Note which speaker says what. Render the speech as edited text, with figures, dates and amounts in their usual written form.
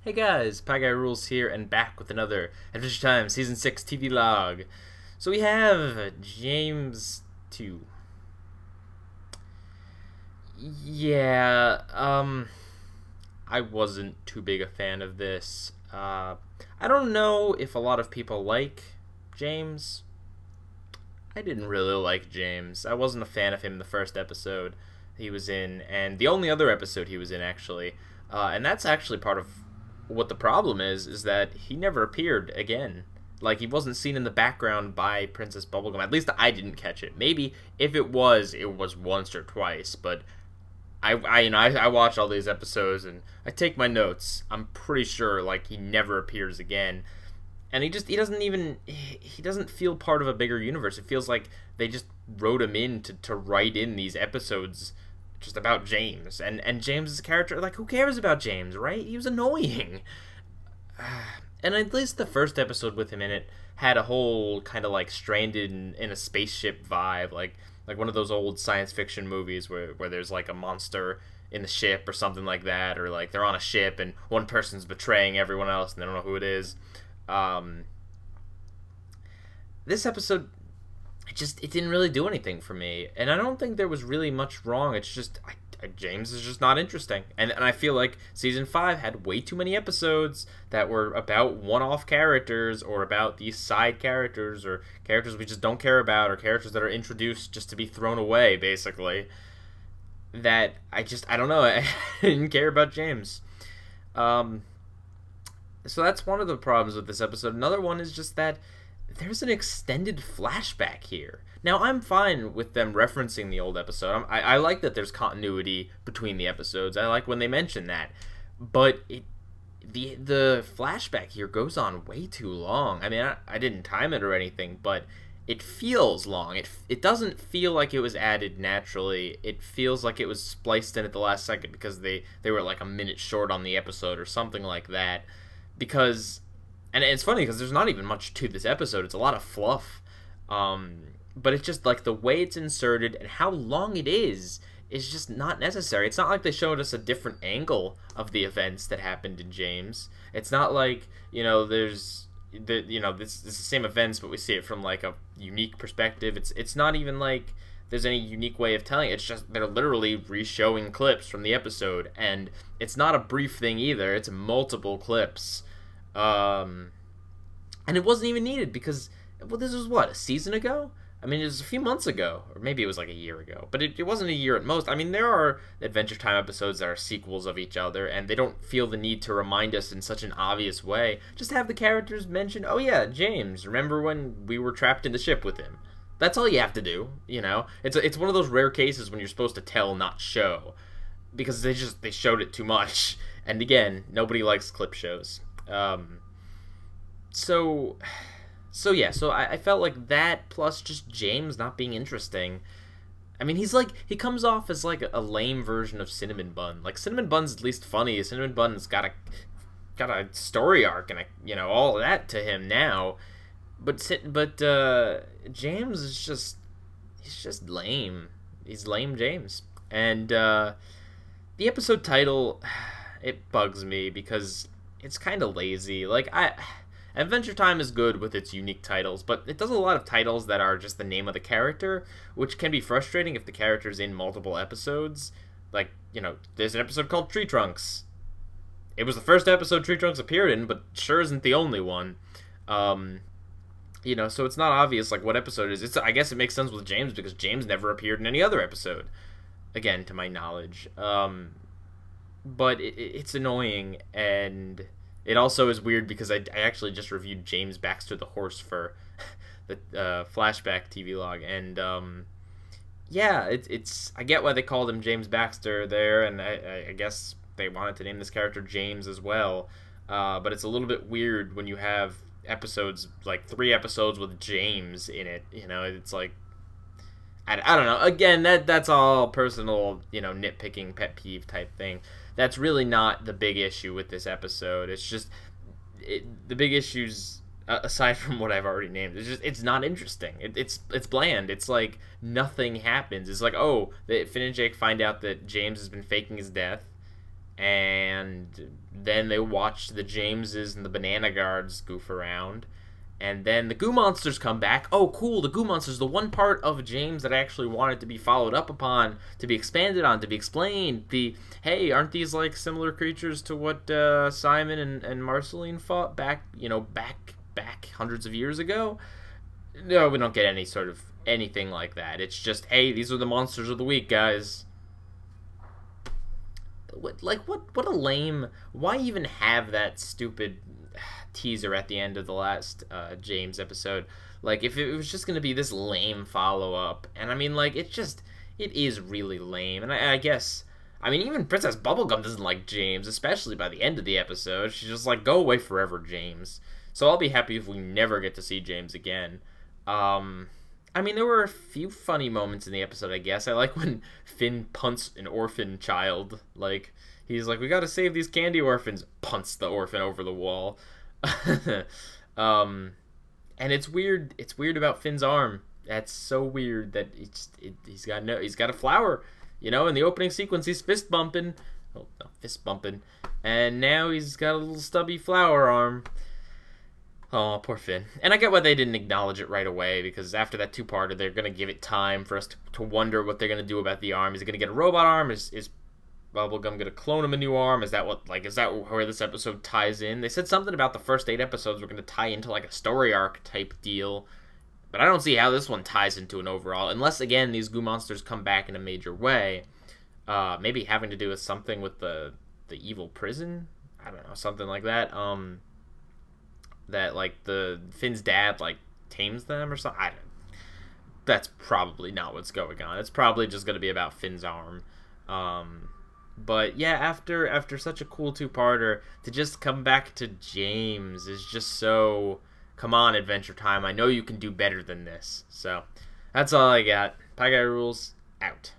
Speaker 1: Hey guys, Pieguyrulz here and back with another Adventure Time Season 6 TV log. So we have James 2. Yeah, I wasn't too big a fan of this. I don't know if a lot of people like James. I didn't really like James. I wasn't a fan of him in the first episode he was in, and the only other episode he was in, actually. And that's actually part of what the problem is that he never appeared again. Like, he wasn't seen in the background by Princess Bubblegum. At least I didn't catch it. Maybe if it was once or twice, but I watch all these episodes and I take my notes. I'm pretty sure, like, he never appears again. And he doesn't feel part of a bigger universe. It feels like they just wrote him in to write in these episodes just about James. And James's character, like, who cares about James, right? He was annoying. And at least the first episode with him in it had a whole kind of like stranded in a spaceship vibe, like one of those old science fiction movies where there's like a monster in the ship or something like that, or like they're on a ship and one person's betraying everyone else and they don't know who it is. This episode, it didn't really do anything for me, and I don't think there was really much wrong. It's just James is just not interesting, and I feel like season 5 had way too many episodes that were about one-off characters or about these side characters or characters we just don't care about or characters that are introduced just to be thrown away, basically. That I don't know. I didn't care about James. So that's one of the problems with this episode. Another one is just that there's an extended flashback here. Now, I'm fine with them referencing the old episode. I like that there's continuity between the episodes. I like when they mention that. But the flashback here goes on way too long. I mean, I didn't time it or anything, but it feels long. It doesn't feel like it was added naturally. It feels like it was spliced in at the last second because they were like a minute short on the episode or something like that. Because, and it's funny because there's not even much to this episode. It's a lot of fluff. But it's just like the way it's inserted and how long it is just not necessary. It's not like they showed us a different angle of the events that happened in James. It's not like, this is the same events, but we see it from like a unique perspective. It's not even like there's any unique way of telling it. It's just they're literally re-showing clips from the episode, and it's not a brief thing either. It's multiple clips. And it wasn't even needed because, well, this was what, a season ago? I mean, it was a few months ago, or maybe it was like a year ago, but it wasn't a year at most. I mean, there are Adventure Time episodes that are sequels of each other, and they don't feel the need to remind us in such an obvious way. Just have the characters mention, oh yeah, James, remember when we were trapped in the ship with him? That's all you have to do, It's one of those rare cases when you're supposed to tell, not show, because they showed it too much. And again, nobody likes clip shows. So I felt like that, plus just James not being interesting. I mean, he comes off as like a lame version of Cinnamon Bun. Like, Cinnamon Bun's at least funny. Cinnamon Bun's got a story arc and all of that to him now. But James is he's just lame. He's lame James. And the episode title, it bugs me because it's kind of lazy. Like, Adventure Time is good with its unique titles, but it does a lot of titles that are just the name of the character, which can be frustrating if the character's in multiple episodes. Like, there's an episode called Tree Trunks. It was the first episode Tree Trunks appeared in, but sure isn't the only one. So it's not obvious, like, what episode it is. I guess it makes sense with James, because James never appeared in any other episode. Again, to my knowledge. But it's annoying, and it also is weird because I actually just reviewed James Baxter the Horse for the Flashback TV log, and yeah, I get why they called him James Baxter there, and I guess they wanted to name this character James as well, but it's a little bit weird when you have episodes, like 3 episodes with James in it. It's like, I don't know. Again, that's all personal, nitpicking, pet peeve type thing. That's really not the big issue with this episode. It's just the big issues, aside from what I've already named, it's not interesting. It's bland. It's like nothing happens. It's like, oh, Finn and Jake find out that James has been faking his death, and then they watch the Jameses and the Banana Guards goof around, and then the Goo Monsters come back. Oh, cool, the Goo Monsters, the one part of James that I actually wanted to be followed up upon, to be expanded on, to be explained. Hey, aren't these like similar creatures to what Simon and Marceline fought back hundreds of years ago? No, we don't get any sort of anything like that. It's just, hey, these are the monsters of the week, guys. What a lame... Why even have that stupid teaser at the end of the last James episode? Like, if it was just going to be this lame follow-up. And, I mean, like, it is really lame. And I guess... I mean, even Princess Bubblegum doesn't like James, especially by the end of the episode. She's just like, go away forever, James. So I'll be happy if we never get to see James again. I mean, there were a few funny moments in the episode, I guess. I like when Finn punts an orphan child. Like, he's like, we gotta save these candy orphans. Punts the orphan over the wall. And it's weird. It's weird about Finn's arm. That's so weird that he's got a flower. You know, in the opening sequence, he's fist bumping. Oh, no, fist bumping. And now he's got a little stubby flower arm. Oh, poor Finn. And I get why they didn't acknowledge it right away, because after that two-parter, they're going to give it time for us to wonder what they're going to do about the arm. Is he going to get a robot arm? Is Bubblegum going to clone him a new arm? Is that where this episode ties in? They said something about the first 8 episodes were going to tie into like a story arc type deal, but I don't see how this one ties into an overall, unless, again, these Goo Monsters come back in a major way. Maybe having to do with something with the evil prison? I don't know, something like that. That, like, the Finn's dad, like, tames them or something. That's probably not what's going on. It's probably just going to be about Finn's arm. But, yeah, after such a cool two-parter, to just come back to James is just so... Come on, Adventure Time. I know you can do better than this. So, that's all I got. Pieguyrulz, out.